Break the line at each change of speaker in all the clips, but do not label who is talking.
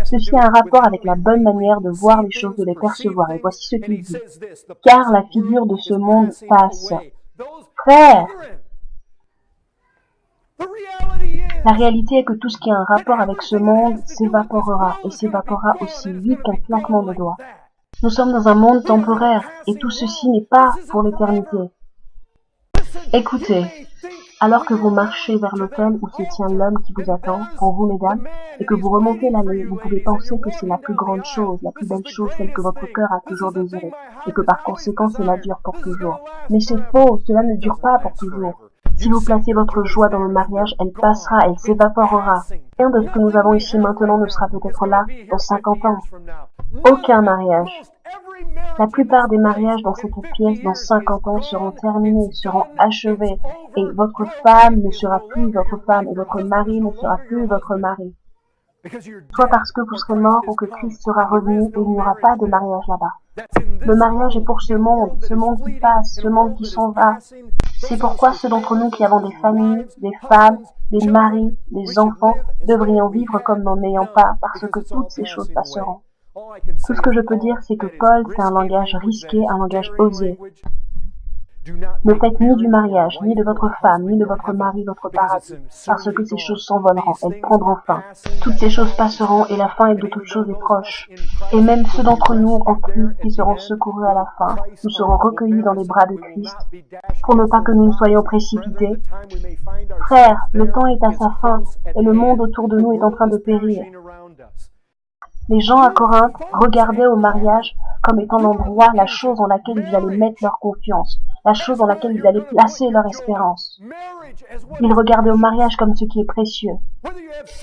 Ceci a un rapport avec la bonne manière de voir les choses, de les percevoir. Et voici ce qu'il dit. Car la figure de ce monde passe. Frère, la réalité est que tout ce qui a un rapport avec ce monde s'évaporera, et s'évaporera aussi vite qu'un claquement de doigts. Nous sommes dans un monde temporaire, et tout ceci n'est pas pour l'éternité. Écoutez, alors que vous marchez vers l'hôtel où se tient l'homme qui vous attend, pour vous mesdames, et que vous remontez l'allée, vous pouvez penser que c'est la plus grande chose, la plus belle chose, celle que votre cœur a toujours désirée, et que par conséquent cela dure pour toujours. Mais c'est faux, cela ne dure pas pour toujours. Si vous placez votre joie dans le mariage, elle passera, elle s'évaporera. Rien de ce que nous avons ici maintenant ne sera peut-être là dans 50 ans. Aucun mariage. La plupart des mariages dans cette pièce dans 50 ans seront terminés, seront achevés, et votre femme ne sera plus votre femme, et votre mari ne sera plus votre mari. Soit parce que vous serez mort ou que Christ sera revenu et il n'y aura pas de mariage là-bas. Le mariage est pour ce monde qui passe, ce monde qui s'en va. C'est pourquoi ceux d'entre nous qui avons des familles, des femmes, des maris, des enfants, devrions vivre comme n'en ayant pas, parce que toutes ces choses passeront. Tout ce que je peux dire, c'est que Paul, c'est un langage risqué, un langage osé. Ne faites ni du mariage, ni de votre femme, ni de votre mari, votre paradis, parce que ces choses s'envoleront, elles prendront fin. Toutes ces choses passeront, et la fin de toutes choses est proche. Et même ceux d'entre nous en Christ qui seront secourus à la fin, nous serons recueillis dans les bras de Christ, pour ne pas que nous ne soyons précipités. Frères, le temps est à sa fin, et le monde autour de nous est en train de périr. Les gens à Corinthe regardaient au mariage comme étant l'endroit, la chose dans laquelle ils allaient mettre leur confiance, la chose dans laquelle ils allaient placer leur espérance. Ils regardaient au mariage comme ce qui est précieux,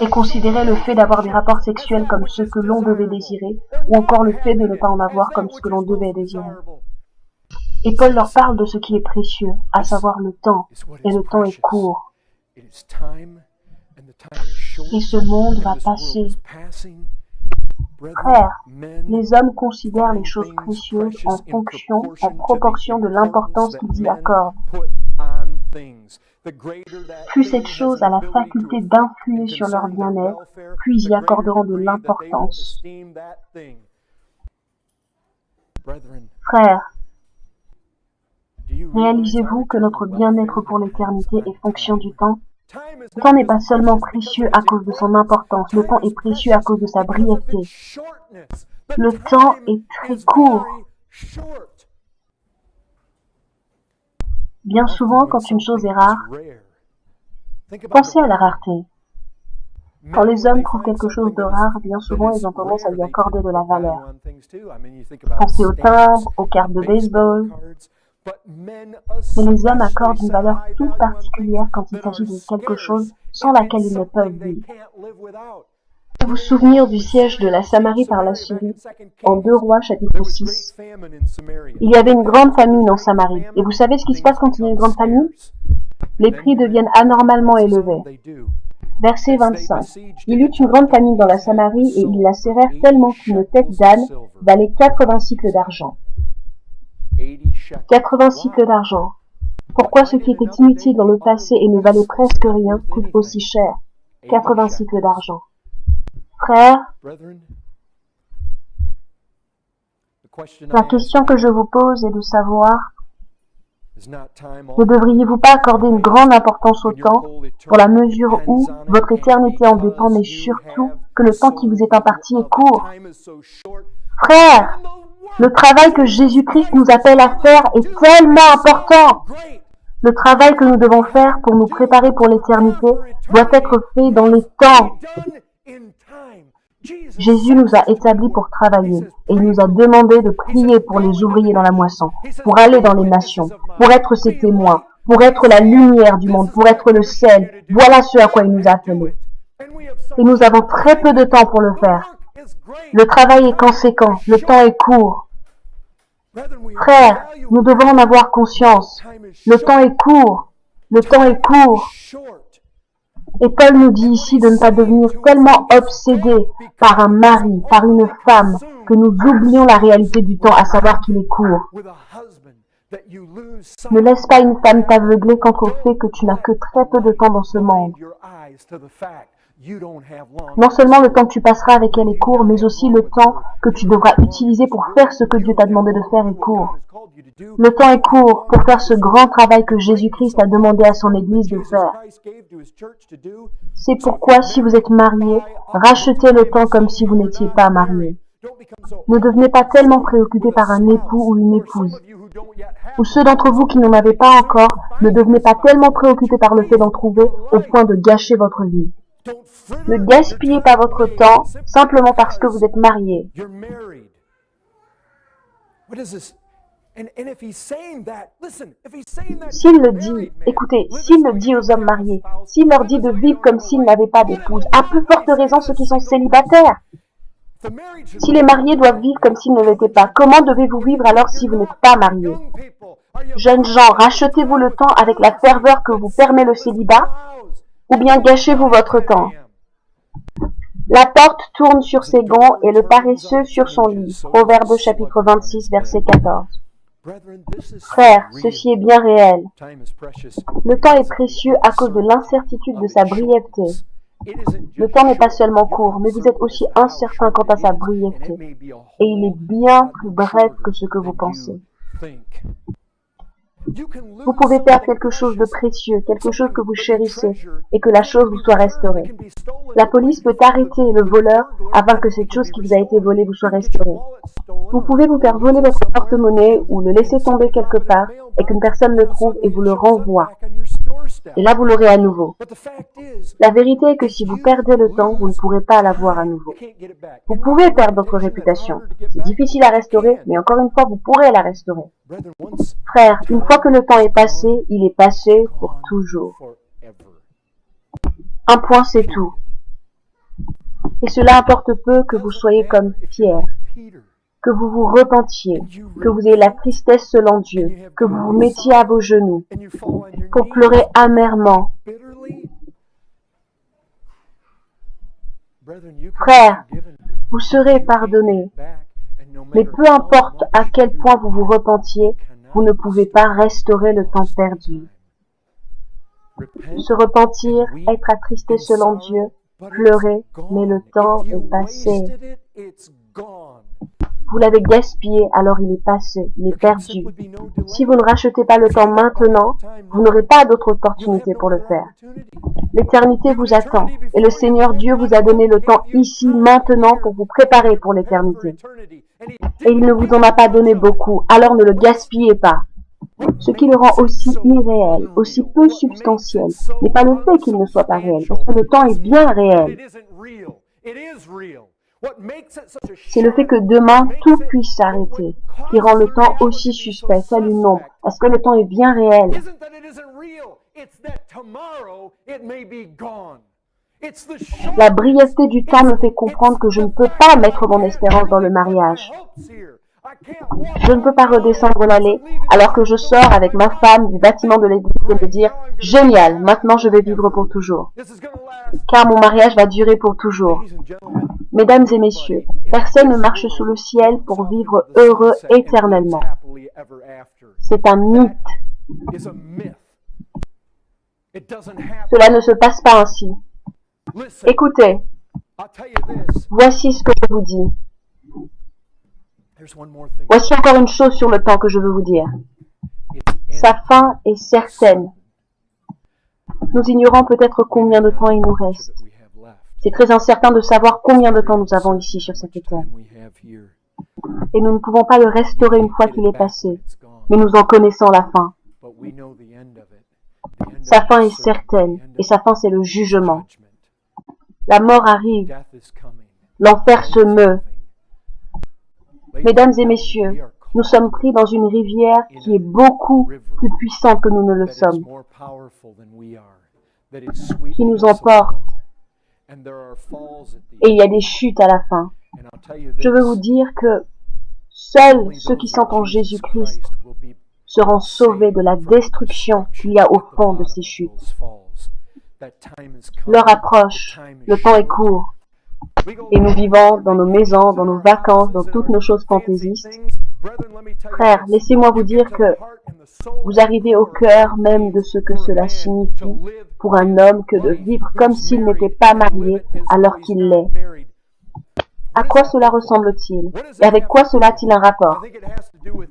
et considéraient le fait d'avoir des rapports sexuels comme ce que l'on devait désirer, ou encore le fait de ne pas en avoir comme ce que l'on devait désirer. Et Paul leur parle de ce qui est précieux, à savoir le temps, et le temps est court. Et ce monde va passer. Frères, les hommes considèrent les choses précieuses en fonction, en proportion de l'importance qu'ils y accordent. Plus cette chose a la faculté d'influer sur leur bien-être, plus ils y accorderont de l'importance. Frères, réalisez-vous que notre bien-être pour l'éternité est fonction du temps? Le temps n'est pas seulement précieux à cause de son importance, le temps est précieux à cause de sa brièveté. Le temps est très court. Bien souvent, quand une chose est rare, pensez à la rareté. Quand les hommes trouvent quelque chose de rare, bien souvent, ils ont tendance à lui accorder de la valeur. Pensez aux timbres, aux cartes de baseball. Mais les hommes accordent une valeur toute particulière quand il s'agit de quelque chose sans laquelle ils ne peuvent vivre. Vous vous souvenir du siège de la Samarie par la Syrie, en 2 Rois chapitre 6. Il y avait une grande famine en Samarie. Et vous savez ce qui se passe quand il y a une grande famine? Les prix deviennent anormalement élevés. Verset 25. Il eut une grande famine dans la Samarie et ils la serrèrent tellement qu'une tête d'âne valait 80 cycles d'argent. 80 cycles d'argent. Pourquoi ce qui était inutile dans le passé et ne valait presque rien coûte aussi cher? 80 cycles d'argent. Frères, la question que je vous pose est de savoir, ne devriez-vous pas accorder une grande importance au temps, pour la mesure où votre éternité en dépend, mais surtout que le temps qui vous est imparti est court? Frères, le travail que Jésus-Christ nous appelle à faire est tellement important. Le travail que nous devons faire pour nous préparer pour l'éternité doit être fait dans les temps. Jésus nous a établis pour travailler et il nous a demandé de prier pour les ouvriers dans la moisson, pour aller dans les nations, pour être ses témoins, pour être la lumière du monde, pour être le sel. Voilà ce à quoi il nous a appelés. Et nous avons très peu de temps pour le faire. Le travail est conséquent, le temps est court. Frères, nous devons en avoir conscience. Le temps est court. Le temps est court. Et Paul nous dit ici de ne pas devenir tellement obsédés par un mari, par une femme, que nous oublions la réalité du temps, à savoir qu'il est court. Ne laisse pas une femme t'aveugler quant au fait que tu n'as que très peu de temps dans ce monde. Non seulement le temps que tu passeras avec elle est court, mais aussi le temps que tu devras utiliser pour faire ce que Dieu t'a demandé de faire est court. Le temps est court pour faire ce grand travail que Jésus-Christ a demandé à son Église de faire. C'est pourquoi, si vous êtes marié, rachetez le temps comme si vous n'étiez pas marié. Ne devenez pas tellement préoccupé par un époux ou une épouse. Ou ceux d'entre vous qui n'en avez pas encore, ne devenez pas tellement préoccupés par le fait d'en trouver au point de gâcher votre vie. Ne gaspillez pas votre temps simplement parce que vous êtes marié. S'il le dit, écoutez, s'il le dit aux hommes mariés, s'il leur dit de vivre comme s'ils n'avaient pas d'épouse, à plus forte raison ceux qui sont célibataires. Si les mariés doivent vivre comme s'ils ne l'étaient pas, comment devez-vous vivre alors si vous n'êtes pas mariés? Jeunes gens, rachetez-vous le temps avec la ferveur que vous permet le célibat, ou bien gâchez-vous votre temps. La porte tourne sur ses gonds et le paresseux sur son lit. Proverbe chapitre 26, verset 14. Frères, ceci est bien réel. Le temps est précieux à cause de l'incertitude de sa brièveté. Le temps n'est pas seulement court, mais vous êtes aussi incertain quant à sa brièveté. Et il est bien plus bref que ce que vous pensez. Vous pouvez perdre quelque chose de précieux, quelque chose que vous chérissez, et que la chose vous soit restaurée. La police peut arrêter le voleur afin que cette chose qui vous a été volée vous soit restaurée. Vous pouvez vous faire voler votre porte-monnaie ou le laisser tomber quelque part et qu'une personne le trouve et vous le renvoie. Et là, vous l'aurez à nouveau. La vérité est que si vous perdez le temps, vous ne pourrez pas l'avoir à nouveau. Vous pouvez perdre votre réputation. C'est difficile à restaurer, mais encore une fois, vous pourrez la restaurer. Frère, une fois que le temps est passé, il est passé pour toujours. Un point, c'est tout. Et cela importe peu que vous soyez comme Pierre, que vous vous repentiez, que vous ayez la tristesse selon Dieu, que vous vous mettiez à vos genoux pour pleurer amèrement. Frère, vous serez pardonnés, mais peu importe à quel point vous vous repentiez, vous ne pouvez pas restaurer le temps perdu. Se repentir, être attristé selon Dieu, pleurer, mais le temps est passé. Vous l'avez gaspillé, alors il est passé, il est perdu. Si vous ne rachetez pas le temps maintenant, vous n'aurez pas d'autre opportunité pour le faire. L'éternité vous attend, et le Seigneur Dieu vous a donné le temps ici, maintenant, pour vous préparer pour l'éternité. Et il ne vous en a pas donné beaucoup, alors ne le gaspillez pas. Ce qui le rend aussi irréel, aussi peu substantiel, n'est pas le fait qu'il ne soit pas réel, parce que le temps est bien réel. C'est le fait que demain, tout puisse s'arrêter, qui rend le temps aussi suspect, tel une ombre, parce que le temps est bien réel. La brièveté du temps me fait comprendre que je ne peux pas mettre mon espérance dans le mariage. Je ne peux pas redescendre l'allée alors que je sors avec ma femme du bâtiment de l'église et me dire « Génial, maintenant je vais vivre pour toujours. » Car mon mariage va durer pour toujours. Mesdames et messieurs, personne ne marche sous le ciel pour vivre heureux éternellement. C'est un mythe. Cela ne se passe pas ainsi. Écoutez, voici ce que je vous dis. Voici encore une chose sur le temps que je veux vous dire. Sa fin est certaine. Nous ignorons peut-être combien de temps il nous reste. C'est très incertain de savoir combien de temps nous avons ici sur cette terre. Et nous ne pouvons pas le restaurer une fois qu'il est passé, mais nous en connaissons la fin. Sa fin est certaine, et sa fin c'est le jugement. La mort arrive, l'enfer se meut. Mesdames et messieurs, nous sommes pris dans une rivière qui est beaucoup plus puissante que nous ne le sommes, qui nous emporte, et il y a des chutes à la fin. Je veux vous dire que seuls ceux qui sont en Jésus-Christ seront sauvés de la destruction qu'il y a au fond de ces chutes. L'heure approche, le temps est court, et nous vivons dans nos maisons, dans nos vacances, dans toutes nos choses fantaisistes. Frères, laissez-moi vous dire que Vous arrivez au cœur même de ce que cela signifie pour un homme que de vivre comme s'il n'était pas marié alors qu'il l'est. À quoi cela ressemble-t-il? Et avec quoi cela a-t-il un rapport?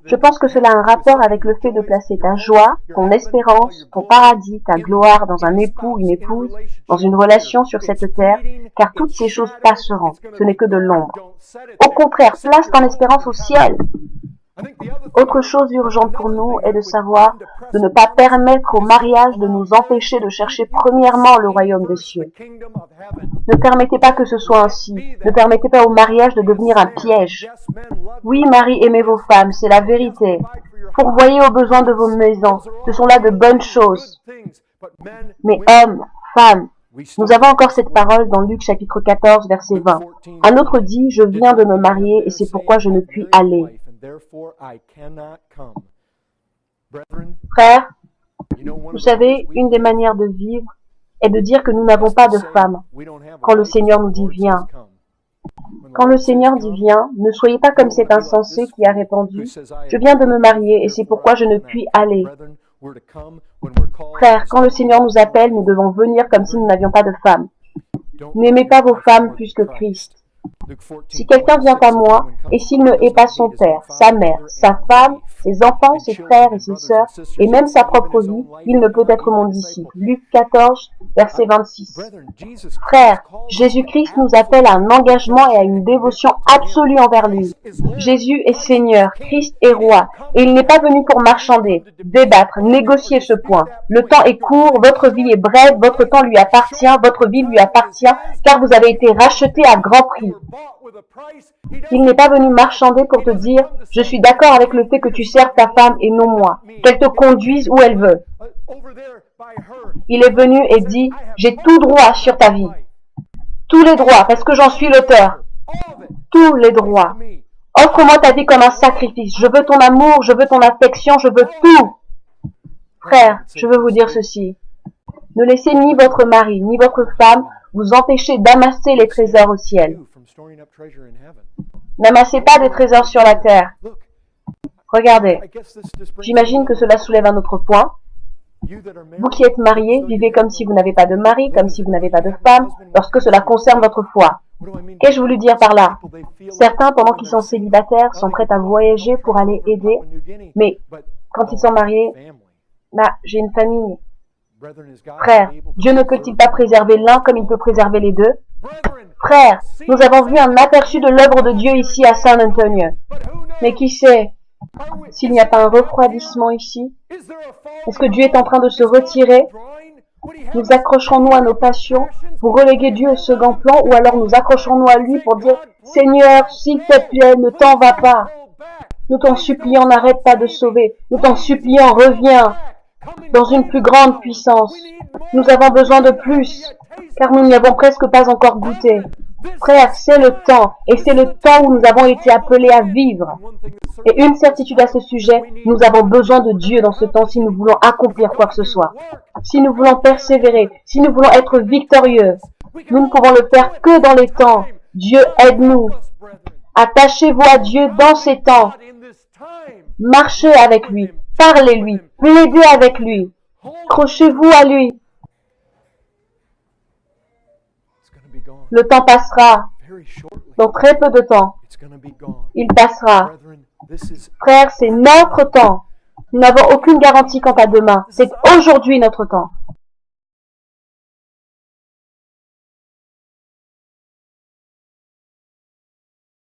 Je pense que cela a un rapport avec le fait de placer ta joie, ton espérance, ton paradis, ta gloire dans un époux, une épouse, dans une relation sur cette terre, car toutes ces choses passeront, ce n'est que de l'ombre. Au contraire, place ton espérance au ciel. Autre chose urgente pour nous est de savoir de ne pas permettre au mariage de nous empêcher de chercher premièrement le royaume des cieux. Ne permettez pas que ce soit ainsi. Ne permettez pas au mariage de devenir un piège. Oui, Marie, aimez vos femmes, c'est la vérité. Pourvoyez aux besoins de vos maisons. Ce sont là de bonnes choses. Mais hommes, femmes, nous avons encore cette parole dans Luc chapitre 14, verset 20. Un autre dit, je viens de me marier et c'est pourquoi je ne puis aller. Frères, vous savez, une des manières de vivre est de dire que nous n'avons pas de femme quand le Seigneur nous dit viens. Quand le Seigneur dit viens, ne soyez pas comme cet insensé qui a répondu je viens de me marier et c'est pourquoi je ne puis aller. Frères, quand le Seigneur nous appelle, nous devons venir comme si nous n'avions pas de femme. N'aimez pas vos femmes plus que Christ. Si quelqu'un vient à moi, et s'il ne hait pas son père, sa mère, sa femme, ses enfants, ses frères et ses sœurs, et même sa propre vie, il ne peut être mon disciple. Luc 14, verset 26. Frères, Jésus-Christ nous appelle à un engagement et à une dévotion absolue envers lui. Jésus est Seigneur, Christ est Roi, et il n'est pas venu pour marchander, débattre, négocier ce point. Le temps est court, votre vie est brève, votre temps lui appartient, votre vie lui appartient, car vous avez été rachetés à grand prix. Il n'est pas venu marchander pour te dire « Je suis d'accord avec le fait que tu serves ta femme et non moi, qu'elle te conduise où elle veut. » Il est venu et dit « J'ai tout droit sur ta vie. Tous les droits, parce que j'en suis l'auteur. Tous les droits. Offre-moi ta vie comme un sacrifice. Je veux ton amour, je veux ton affection, je veux tout. » Frère, je veux vous dire ceci. Ne laissez ni votre mari, ni votre femme vous empêcher d'amasser les trésors au ciel. N'amassez pas des trésors sur la terre. Regardez, j'imagine que cela soulève un autre point. Vous qui êtes mariés, vivez comme si vous n'avez pas de mari, comme si vous n'avez pas de femme, lorsque cela concerne votre foi. Qu'ai-je voulu dire par là? Certains, pendant qu'ils sont célibataires, sont prêts à voyager pour aller aider, mais quand ils sont mariés, j'ai une famille. Frère, Dieu ne peut-il pas préserver l'un comme il peut préserver les deux? Frère, nous avons vu un aperçu de l'œuvre de Dieu ici à San Antonio. Mais qui sait s'il n'y a pas un refroidissement ici? Est-ce que Dieu est en train de se retirer? Nous accrocherons-nous à nos passions pour reléguer Dieu au second plan, ou alors nous accrocherons-nous à lui pour dire « Seigneur, s'il te plaît, ne t'en va pas. Nous t'en supplions, n'arrête pas de sauver. Nous t'en supplions, reviens dans une plus grande puissance. Nous avons besoin de plus, car nous n'y avons presque pas encore goûté. Frère, c'est le temps, et c'est le temps où nous avons été appelés à vivre. Et une certitude à ce sujet, nous avons besoin de Dieu dans ce temps si nous voulons accomplir quoi que ce soit. Si nous voulons persévérer, si nous voulons être victorieux, nous ne pouvons le faire que dans les temps. Dieu aide-nous. Attachez-vous à Dieu dans ces temps. Marchez avec lui, parlez-lui, plaidez avec lui. Accrochez-vous à lui. Le temps passera. Dans très peu de temps, il passera. Frère, c'est notre temps. Nous n'avons aucune garantie quant à demain. C'est aujourd'hui notre temps.